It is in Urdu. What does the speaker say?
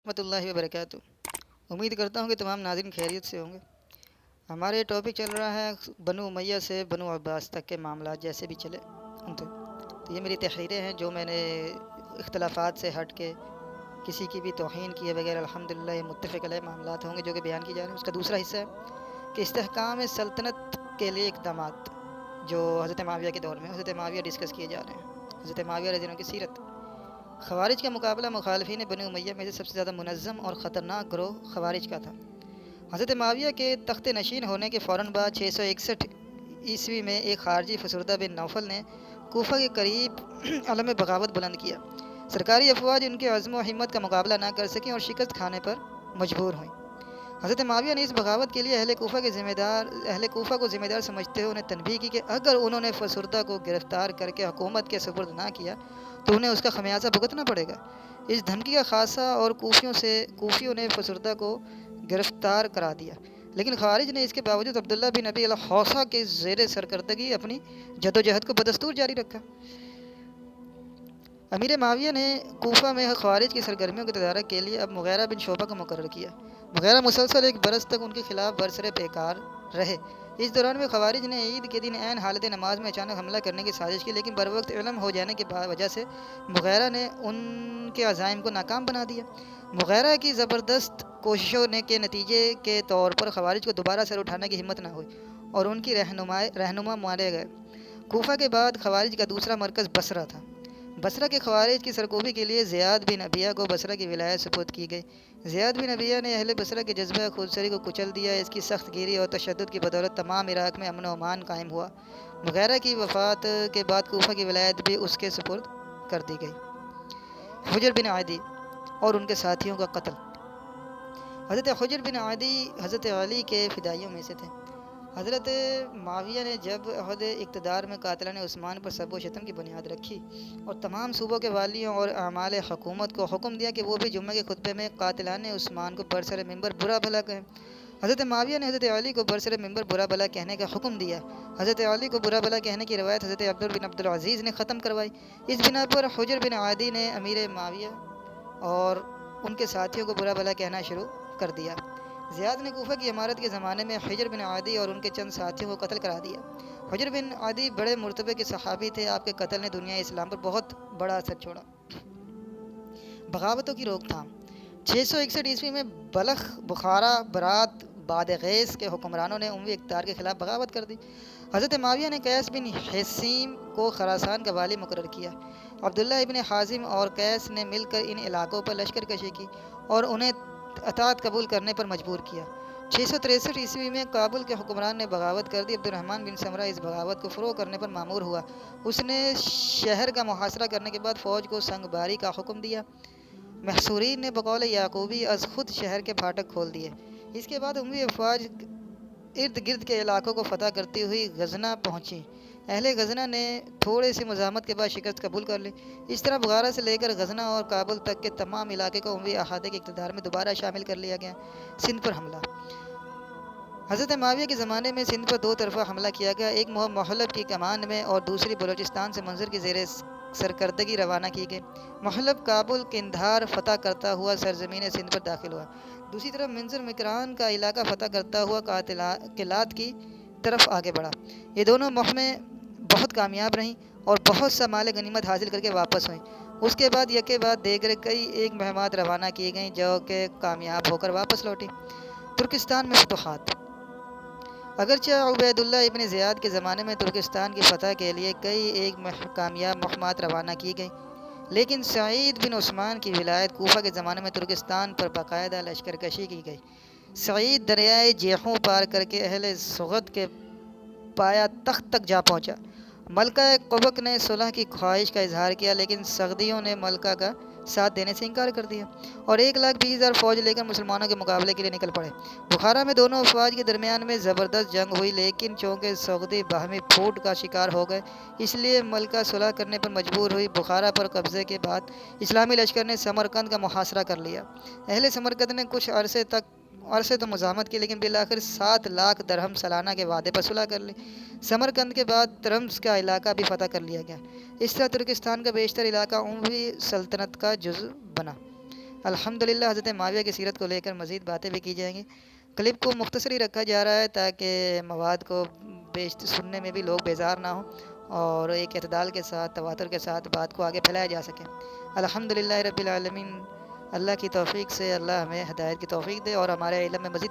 رحمۃ اللہ وبرکاتہ۔ امید کرتا ہوں کہ تمام ناظرین خیریت سے ہوں گے۔ ہمارے ٹاپک چل رہا ہے بنو امیہ سے بنو عباس تک کے معاملات جیسے بھی چلے ان تک۔ تو یہ میری تحریریں ہیں جو میں نے اختلافات سے ہٹ کے کسی کی بھی توہین کیے بغیر الحمدللہ یہ متفق علیہ معاملات ہوں گے جو کہ بیان کی جا رہے ہیں۔ اس کا دوسرا حصہ ہے کہ استحکام سلطنت کے لیے اقدامات جو حضرت معاویہ کے دور میں حضرت معاویہ ڈسکس کیے جا رہے ہیں۔ حضرت معاویہ رضی اللہ عنہ کی سیرت۔ خوارج کا مقابلہ مخالفین بنو امیہ میں سے سب سے زیادہ منظم اور خطرناک گروہ خوارج کا تھا۔ حضرت معاویہ کے تخت نشین ہونے کے فوراً بعد 661 عیسوی میں ایک خارجی فسردہ بن نوفل نے کوفہ کے قریب علم بغاوت بلند کیا۔ سرکاری افواج ان کے عزم و ہمت کا مقابلہ نہ کر سکیں اور شکست کھانے پر مجبور ہوئیں۔ حضرت معاویہ نے اس بغاوت کے لیے اہل کوفہ کو ذمہ دار سمجھتے ہوئے انہیں تنبیہ کی کہ اگر انہوں نے فسردہ کو گرفتار کر کے حکومت کے سپرد نہ کیا تو انہیں اس کا خمیازہ بھگتنا پڑے گا۔ اس دھمکی کا خاصہ اور کوفیوں نے فسردہ کو گرفتار کرا دیا، لیکن خوارج نے اس کے باوجود عبداللہ بن ابی الحوصہ کے زیر سرکردگی اپنی جدوجہد کو بدستور جاری رکھا۔ امیر معاویہ نے کوفہ میں خوارج کی سرگرمیوں کے تدارک کے لیے اب مغیرہ بن شعبہ کو مقرر کیا۔ مغیرہ مسلسل 1 برس تک ان کے خلاف برسر پیکار رہے۔ اس دوران میں خوارج نے عید کے دن عین حالت نماز میں اچانک حملہ کرنے کی سازش کی، لیکن بروقت علم ہو جانے کی وجہ سے مغیرہ نے ان کے عزائم کو ناکام بنا دیا۔ مغیرہ کی زبردست کوششوں کے نتیجے کے طور پر خوارج کو دوبارہ سر اٹھانے کی ہمت نہ ہوئی اور ان کی رہنما مارے گئے۔ کوفہ کے بعد خوارج کا دوسرا مرکز بصرہ تھا۔ بصرہ کے خوارج کی سرکوبی کے لیے زیاد بن ابیہ کو بصرہ کی ولایت سپرد کی گئی۔ زیاد بن ابیہ نے اہل بصرہ کے جذبہ خودسری کو کچل دیا۔ اس کی سخت گیری اور تشدد کی بدولت تمام عراق میں امن و امان قائم ہوا۔ مغیرہ کی وفات کے بعد کوفہ کی ولایت بھی اس کے سپرد کر دی گئی۔ حجر بن عادی اور ان کے ساتھیوں کا قتل۔ حضرت حجر بن عادی حضرت علی کے فدائیوں میں سے تھے۔ حضرت معاویہ نے جب عہد اقتدار میں قاتلان عثمان پر سب و شتم کی بنیاد رکھی اور تمام صوبوں کے والیوں اور اعمال حکومت کو حکم دیا کہ وہ بھی جمعہ کے خطبے میں قاتلان عثمان کو برسر ممبر برا بھلا کہیں۔ حضرت معاویہ نے حضرت علی کو برسر ممبر برا بھلا کہنے کا حکم دیا۔ حضرت علی کو برا بھلا کہنے کی روایت حضرت عبد بن عبدالعزیز نے ختم کروائی۔ اس بنا پر حجر بن عادی نے امیر معاویہ اور ان کے ساتھیوں کو برا بھلا کہنا شروع کر دیا۔ زیاد نے کوفہ کی امارت کے زمانے میں حجر بن عادی اور ان کے چند ساتھیوں کو قتل کرا دیا۔ حجر بن عادی بڑے مرتبے کے صحابی تھے۔ آپ کے قتل نے دنیا اسلام پر بہت بڑا اثر چھوڑا۔ بغاوتوں کی روک تھام۔ 661 عیسوی میں بلخ، بخارا، برات، بادغیس کے حکمرانوں نے اموی اقتدار کے خلاف بغاوت کر دی۔ حضرت معاویہ نے قیس بن حصیم کو خراسان کا والی مقرر کیا۔ عبداللہ ابن حازم اور قیس نے مل کر ان علاقوں پر لشکر کشی کی اور انہیں اطاعت قبول کرنے پر مجبور کیا۔ 663 عیسوی میں کابل کے حکمران نے بغاوت کر دی۔ عبد الرحمن بن سمرہ اس بغاوت کو فروغ کرنے پر مامور ہوا۔ اس نے شہر کا محاصرہ کرنے کے بعد فوج کو سنگ باری کا حکم دیا۔ محصورین نے بقول یعقوبی از خود شہر کے پھاٹک کھول دیے۔ اس کے بعد اموی افواج ارد گرد کے علاقوں کو فتح کرتی ہوئی غزنہ پہنچی۔ اہل غزنہ نے تھوڑے سی مزاحمت کے بعد شکست قبول کر لی۔ اس طرح بخارا سے لے کر غزنہ اور کابل تک کے تمام علاقے کو اموی احاطے کے اقتدار میں دوبارہ شامل کر لیا گیا۔ سندھ پر حملہ۔ حضرت معاویہ کے زمانے میں سندھ پر 2 طرفہ حملہ کیا گیا۔ ایک محلب کی کمان میں اور دوسری بلوچستان سے منظر کی زیر سرکردگی روانہ کی گئی۔ محلب کابل قندھار فتح کرتا ہوا سرزمین سندھ پر داخل ہوا۔ دوسری طرف منظر مکران کا علاقہ فتح کرتا ہوا قلات کی طرف آگے بڑھا۔ یہ دونوں مہمیں بہت کامیاب رہیں اور بہت سا مال غنیمت حاصل کر کے واپس ہوئیں۔ اس کے بعد یکے بعد دیگر کئی ایک مہمات روانہ کی گئیں جو کہ کامیاب ہو کر واپس لوٹی۔ ترکستان میں فتوحات۔ اگرچہ عبید اللہ ابن زیاد کے زمانے میں ترکستان کی فتح کے لیے کئی ایک کامیاب مہمات روانہ کی گئیں، لیکن سعید بن عثمان کی ولایت کوفہ کے زمانے میں ترکستان پر باقاعدہ لشکر کشی کی گئی۔ سعید دریائے جیحوں پار کر کے اہل سغد کے پایا تخت تک جا پہنچا۔ ملکہ قبق نے صلح کی خواہش کا اظہار کیا، لیکن سغدیوں نے ملکہ کا ساتھ دینے سے انکار کر دیا اور 1,20,000 فوج لے کر مسلمانوں کے مقابلے کے لیے نکل پڑے۔ بخارا میں دونوں افواج کے درمیان میں زبردست جنگ ہوئی، لیکن چونکہ سغدی باہمی پھوٹ کا شکار ہو گئے اس لیے ملکہ صلح کرنے پر مجبور ہوئی۔ بخارا پر قبضے کے بعد اسلامی لشکر نے سمرقند کا محاصرہ کر لیا۔ اہل سمرقند نے کچھ عرصے تو مزاحمت کی، لیکن بالآخر 7 لاکھ درہم سالانہ کے وعدے پر صلح کر لی۔ سمرقند کے بعد ترمز کا علاقہ بھی فتح کر لیا گیا۔ اس طرح ترکستان کا بیشتر علاقہ اموی سلطنت کا جزو بنا۔ الحمدللہ حضرت معاویہ کی سیرت کو لے کر مزید باتیں بھی کی جائیں گی۔ کلپ کو مختصر ہی رکھا جا رہا ہے تاکہ مواد کو سننے میں بھی لوگ بیزار نہ ہوں، اور ایک اعتدال کے ساتھ، تواتر کے ساتھ بات کو آگے پھیلایا جا سکے۔ الحمدللہ رب العالمین۔ اللہ کی توفیق سے اللہ ہمیں ہدایت کی توفیق دے اور ہمارے علم میں مزید